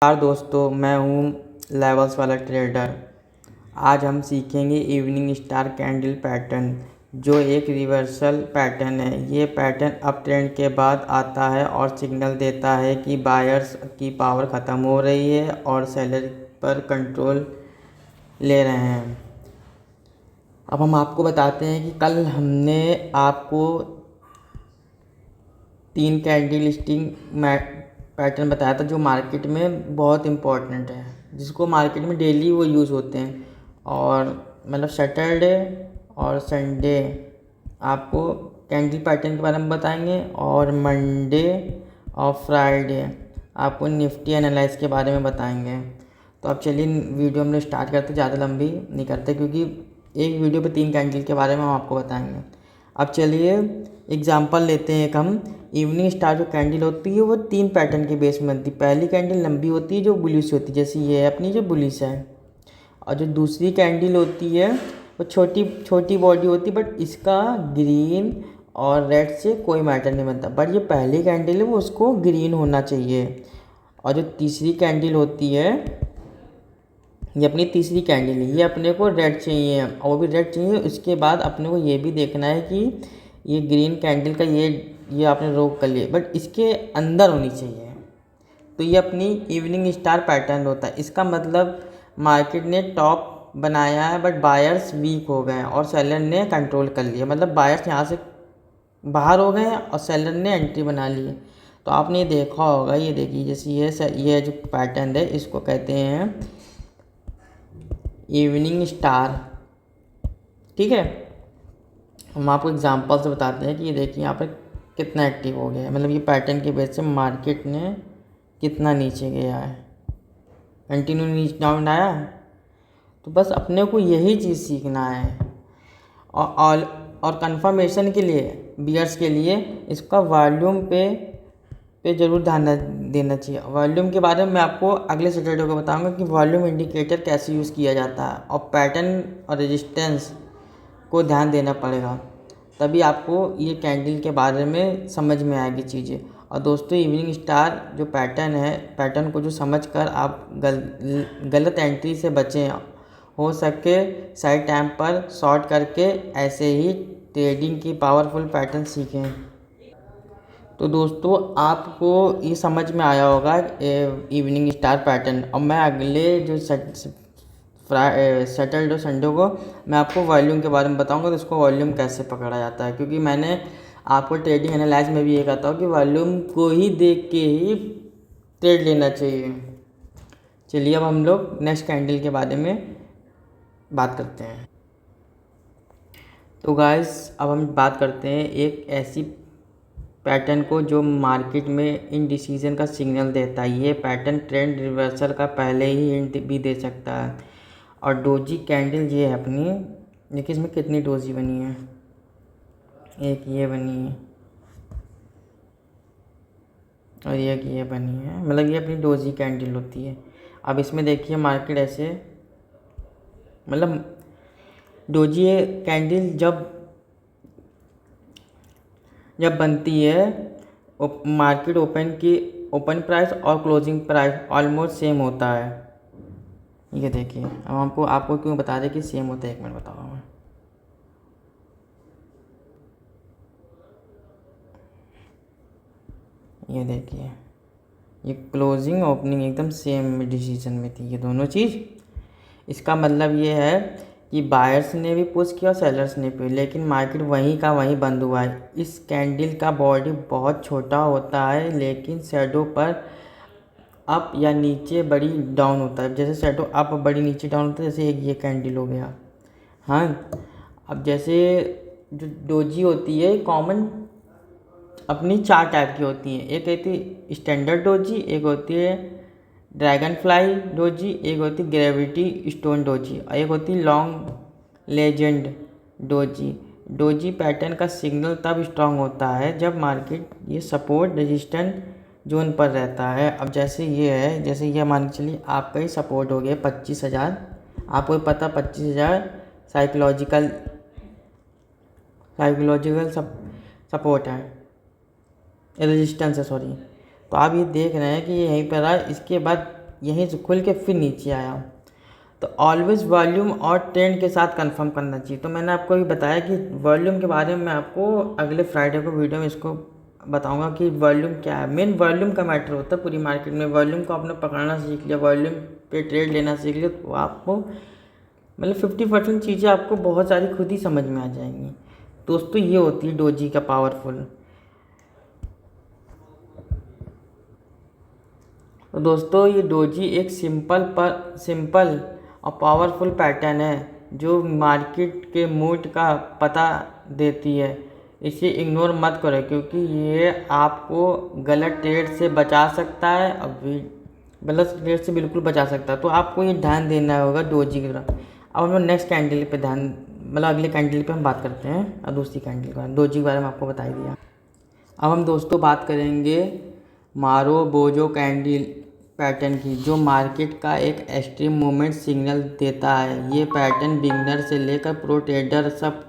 नमस्कार दोस्तों, मैं हूँ लेवल्स वाला ट्रेडर। आज हम सीखेंगे इवनिंग स्टार कैंडल पैटर्न, जो एक रिवर्सल पैटर्न है। ये पैटर्न अप ट्रेंड के बाद आता है और सिग्नल देता है कि बायर्स की पावर ख़त्म हो रही है और सेलर पर कंट्रोल ले रहे हैं। अब हम आपको बताते हैं कि कल हमने आपको 3 कैंडल लिस्टिंग पैटर्न बताया था, जो मार्केट में बहुत इम्पोर्टेंट है, जिसको मार्केट में डेली वो यूज़ होते हैं। और मतलब सैटरडे और संडे आपको कैंडल पैटर्न के बारे में बताएंगे, और मंडे और फ्राइडे आपको निफ्टी एनालाइज के बारे में बताएंगे। तो अब चलिए वीडियो हम लोग स्टार्ट करते, ज़्यादा लंबी नहीं करते, क्योंकि एक वीडियो पे 3 कैंडल के बारे में हम आपको बताएंगे। अब चलिए एग्जांपल लेते हैं। एक हम इवनिंग स्टार जो कैंडल होती है वो 3 पैटर्न के बेस में बनती है। पहली कैंडल लंबी होती है जो बुलिश होती है, जैसे ये है अपनी जो बुलिश है। और जो दूसरी कैंडल होती है वो छोटी छोटी बॉडी होती है, बट इसका ग्रीन और रेड से कोई मैटर नहीं बनता। बट ये पहली कैंडल है वो उसको ग्रीन होना चाहिए। और जो तीसरी कैंडल होती है, ये अपनी तीसरी कैंडल है, ये अपने को रेड चाहिए, और वो भी रेड चाहिए। उसके बाद अपने को ये भी देखना है कि ये ग्रीन कैंडल का ये आपने रोक कर लिया, बट इसके अंदर होनी चाहिए। तो ये अपनी इवनिंग स्टार पैटर्न होता है। इसका मतलब मार्केट ने टॉप बनाया है, बट बायर्स वीक हो गए हैं और सेलर ने कंट्रोल कर लिया। मतलब बायर्स यहाँ से बाहर हो गए हैं और सेलर ने एंट्री बना ली है। तो आपने ये देखा होगा, ये देखिए, जैसे ये जो पैटर्न है इसको कहते हैं इवनिंग स्टार। ठीक है, हम आपको एग्जांपल से बताते हैं कि ये देखिए यहाँ पर कितना एक्टिव हो गया है। मतलब ये पैटर्न के बेस से मार्केट ने कितना नीचे गया है, कंटिन्यू नीचे डाउन आया। तो बस अपने को यही चीज़ सीखना है। और कंफर्मेशन के लिए, बियर्स के लिए, इसका वॉल्यूम पे ज़रूर ध्यान देना चाहिए। वॉल्यूम के बारे में मैं आपको अगले सैटरडे को बताऊंगा कि वॉल्यूम इंडिकेटर कैसे यूज़ किया जाता है, और पैटर्न और रेजिस्टेंस को ध्यान देना पड़ेगा, तभी आपको ये कैंडल के बारे में समझ में आएगी चीज़ें। और दोस्तों, इवनिंग स्टार जो पैटर्न है, पैटर्न को जो समझकर आप गलत एंट्री से बचें, हो सके साइड टाइम पर शॉर्ट करके ऐसे ही ट्रेडिंग की पावरफुल पैटर्न सीखें। तो दोस्तों, आपको ये समझ में आया होगा इवनिंग स्टार पैटर्न। और मैं अगले जो सैटरडे और संडे को मैं आपको वॉल्यूम के बारे में बताऊंगा, तो इसको वॉल्यूम कैसे पकड़ा जाता है, क्योंकि मैंने आपको ट्रेडिंग एनालाइज में भी ये कहता हूँ कि वॉल्यूम को ही देख के ही ट्रेड लेना चाहिए। चलिए अब हम लोग नेक्स्ट कैंडल के बारे में बात करते हैं। तो गाइस, अब हम बात करते हैं एक ऐसी पैटर्न को जो मार्केट में इनडिसीजन का सिग्नल देता है। ये पैटर्न ट्रेंड रिवर्सल का पहले ही हिंट भी दे सकता है। और डोजी कैंडल ये है अपनी, देखिए इसमें कितनी डोजी बनी है, एक ये बनी है और एक ये बनी है। मतलब ये अपनी डोजी कैंडल होती है। अब इसमें देखिए मार्केट ऐसे, मतलब डोजी कैंडल जब बनती है, मार्केट ओपन प्राइस और क्लोजिंग प्राइस ऑलमोस्ट सेम होता है। ये देखिए, अब आपको क्यों बता दें कि सेम होता है, एक मिनट बताऊँगा मैं। ये देखिए, ये क्लोजिंग ओपनिंग एकदम सेम डिसीजन में थी, ये दोनों चीज़। इसका मतलब ये है कि बायर्स ने भी पुश किया और सेलर्स ने भी, लेकिन मार्केट वहीं का वहीं बंद हुआ है। इस कैंडल का बॉडी बहुत छोटा होता है, लेकिन शैडो पर अप या नीचे बड़ी डाउन होता है। जैसे शैडो अप बड़ी नीचे डाउन होता है, जैसे एक ये कैंडल हो गया। हाँ, अब जैसे जो डोजी होती है कॉमन अपनी 4 टाइप की होती हैं। एक होती है स्टैंडर्ड डोजी, एक होती है ड्रैगन फ्लाई डोजी, एक होती है ग्रेविटी स्टोन डोजी, और एक होती है long legend doji. Doji pattern का सिग्नल तब स्ट्रांग होता है जब मार्केट ये सपोर्ट रेजिस्टेंस जोन पर रहता है। अब जैसे ये है, जैसे ये मान के चलिए आपका ही सपोर्ट हो गया 25,000। आपको पता 25,000 साइकोलॉजिकल सपोर्ट है, रेजिस्टेंस है, सॉरी। तो आप ये देख रहे हैं कि ये यहीं पर रहा। इसके बाद यहीं से खुल के फिर नीचे आया। तो ऑलवेज वॉल्यूम और ट्रेंड के साथ कंफर्म करना चाहिए। तो मैंने आपको अभी बताया कि वॉल्यूम के बारे में मैं आपको अगले फ्राइडे को वीडियो में इसको बताऊंगा कि वॉल्यूम क्या है। मेन वॉल्यूम का मैटर होता है पूरी मार्केट में। वॉल्यूम को आपने पकड़ना सीख लिया, वॉल्यूम पे ट्रेड लेना सीख लिया, तो आपको मतलब 50% चीज़ें आपको बहुत सारी खुद ही समझ में आ जाएंगी। दोस्तों ये होती है डोजी का पावरफुल। तो दोस्तों ये डोजी एक सिंपल और पावरफुल पैटर्न है जो मार्केट के मूड का पता देती है। इसे इग्नोर मत करो क्योंकि ये आपको गलत ट्रेड से बचा सकता है, गलत ट्रेड से बिल्कुल बचा सकता है। तो आपको ये ध्यान देना होगा डोजी की तरफ। अब हम नेक्स्ट कैंडल पे ध्यान मतलब अगले कैंडल पे हम बात करते हैं और दूसरी कैंडल के बारे में। डोजी के बारे में आपको बता ही दिया। अब हम दोस्तों बात करेंगे मारुबोजो कैंडल पैटर्न की, जो मार्केट का एक एक्सट्रीम मूवमेंट सिग्नल देता है। ये पैटर्न बिगनर से लेकर प्रो ट्रेडर सब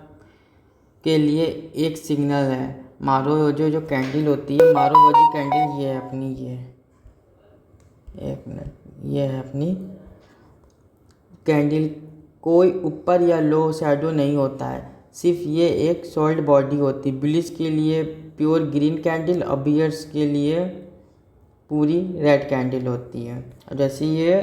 के लिए एक सिग्नल है। मारुबोजो जो कैंडल होती है, मारुबोजो कैंडल ये है अपनी, एक मिनट, ये है अपनी कैंडल। कोई ऊपर या लो शैडो नहीं होता है, सिर्फ ये एक सॉलिड बॉडी होती है। बुलिश के लिए प्योर ग्रीन कैंडल और बियर्स के लिए पूरी रेड कैंडल होती है। अब जैसे ये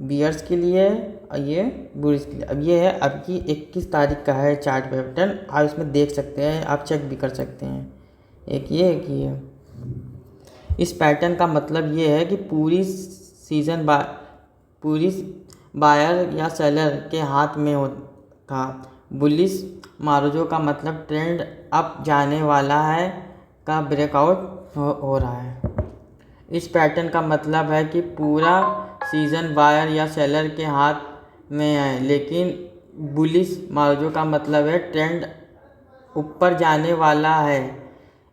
बियर्स के लिए और ये बुलिश के लिए। अब ये है आपकी 21 तारीख का है चार्ट पैटर्न, आप इसमें देख सकते हैं, आप चेक भी कर सकते हैं। एक ये इस पैटर्न का मतलब ये है कि पूरी बायर या सेलर के हाथ में था। बुलिश मारुजो का मतलब ट्रेंड अप जाने वाला है का ब्रेकआउट हो रहा है। इस पैटर्न का मतलब है कि पूरा सीजन बायर या सेलर के हाथ में है, लेकिन बुलिश मारुजो का मतलब है ट्रेंड ऊपर जाने वाला है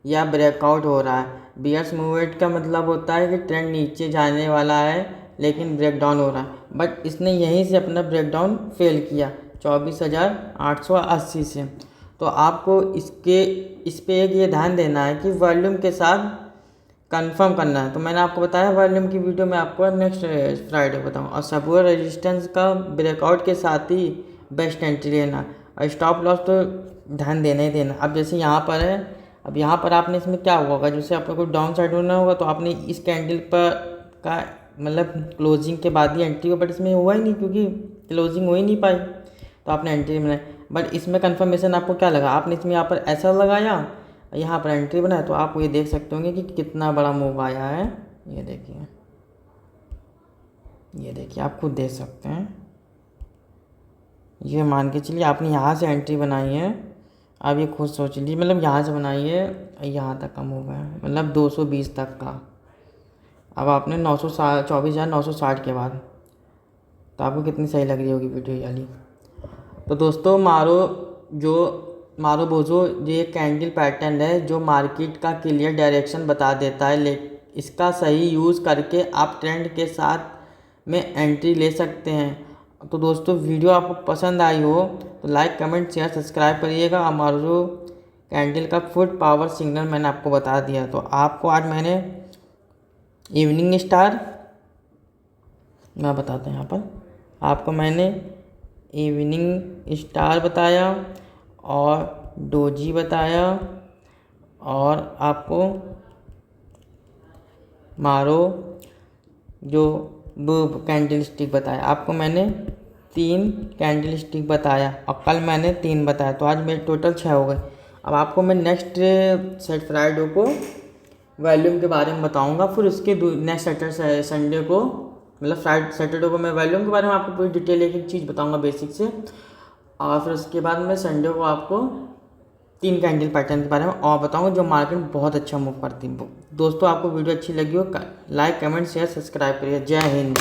या ब्रेकआउट हो रहा है। बियर्स मूवमेंट का मतलब होता है कि ट्रेंड नीचे जाने वाला है लेकिन ब्रेकडाउन हो रहा है। बट इसने यहीं से अपना ब्रेकडाउन फेल किया 24,880 से। तो आपको इस पे एक ये ध्यान देना है कि वॉल्यूम के साथ कंफर्म करना है। तो मैंने आपको बताया वॉल्यूम की वीडियो में आपको नेक्स्ट फ्राइडे बताऊँ। और सपोर्ट रेजिस्टेंस का ब्रेकआउट के साथ ही बेस्ट एंट्री लेना और स्टॉप लॉस तो ध्यान देना ही देना। अब जैसे यहाँ पर है, अब यहाँ पर आपने इसमें क्या होगा, जैसे आपको कोई डाउन साइड होना होगा तो आपने इस कैंडल पर का मतलब क्लोजिंग के बाद ही एंट्री हो, बट इसमें हुआ ही नहीं क्योंकि क्लोजिंग हो ही नहीं पाई, तो आपने एंट्री बनाई। बट इसमें कंफर्मेशन आपको क्या लगा, आपने इसमें यहाँ पर ऐसा लगाया, यहाँ पर एंट्री बनाया, तो आप ये देख सकते होंगे कि कितना बड़ा मूव आया है। ये देखिए आप खुद देख सकते हैं। ये मान के चलिए आपने यहाँ से एंट्री बनाई है, आप ये खुद सोच लीजिए, मतलब यहाँ से बनाई है यहाँ तक का मूव है, मतलब 220 तक का। अब आपने 24,960 के बाद, तो आपको कितनी सही लग रही होगी वीडियो ये वाली। तो दोस्तों मारुबोजो ये कैंडल पैटर्न है जो मार्केट का क्लियर डायरेक्शन बता देता है, लेकिन इसका सही यूज़ करके आप ट्रेंड के साथ में एंट्री ले सकते हैं। तो दोस्तों वीडियो आपको पसंद आई हो तो लाइक कमेंट शेयर सब्सक्राइब करिएगा। और मारुबोजो कैंडल का फुट पावर सिग्नल मैंने आपको बता दिया। तो आपको आज मैंने इवनिंग स्टार मैं बताता हूँ, यहाँ पर आपको मैंने इवनिंग स्टार बताया और डोजी बताया और आपको मारो जो कैंडल स्टिक बताया। आपको मैंने 3 कैंडल स्टिक बताया और कल मैंने 3 बताया, तो आज मेरे टोटल 6 हो गए। अब आपको मैं नेक्स्ट सेट फ्राइडे को वॉल्यूम के बारे में बताऊंगा, फिर उसके नेक्स्ट सैटरडे संडे को मतलब सैटरडे को मैं वॉल्यूम के बारे में आपको पूरी डिटेल एक चीज़ बताऊंगा बेसिक से, और फिर उसके बाद मैं संडे को आपको 3 कैंडल पैटर्न के बारे में और बताऊंगा जो मार्केट में बहुत अच्छा मूव करती है। दोस्तों आपको वीडियो अच्छी लगी हो लाइक कमेंट शेयर सब्सक्राइब करिए। जय हिंद।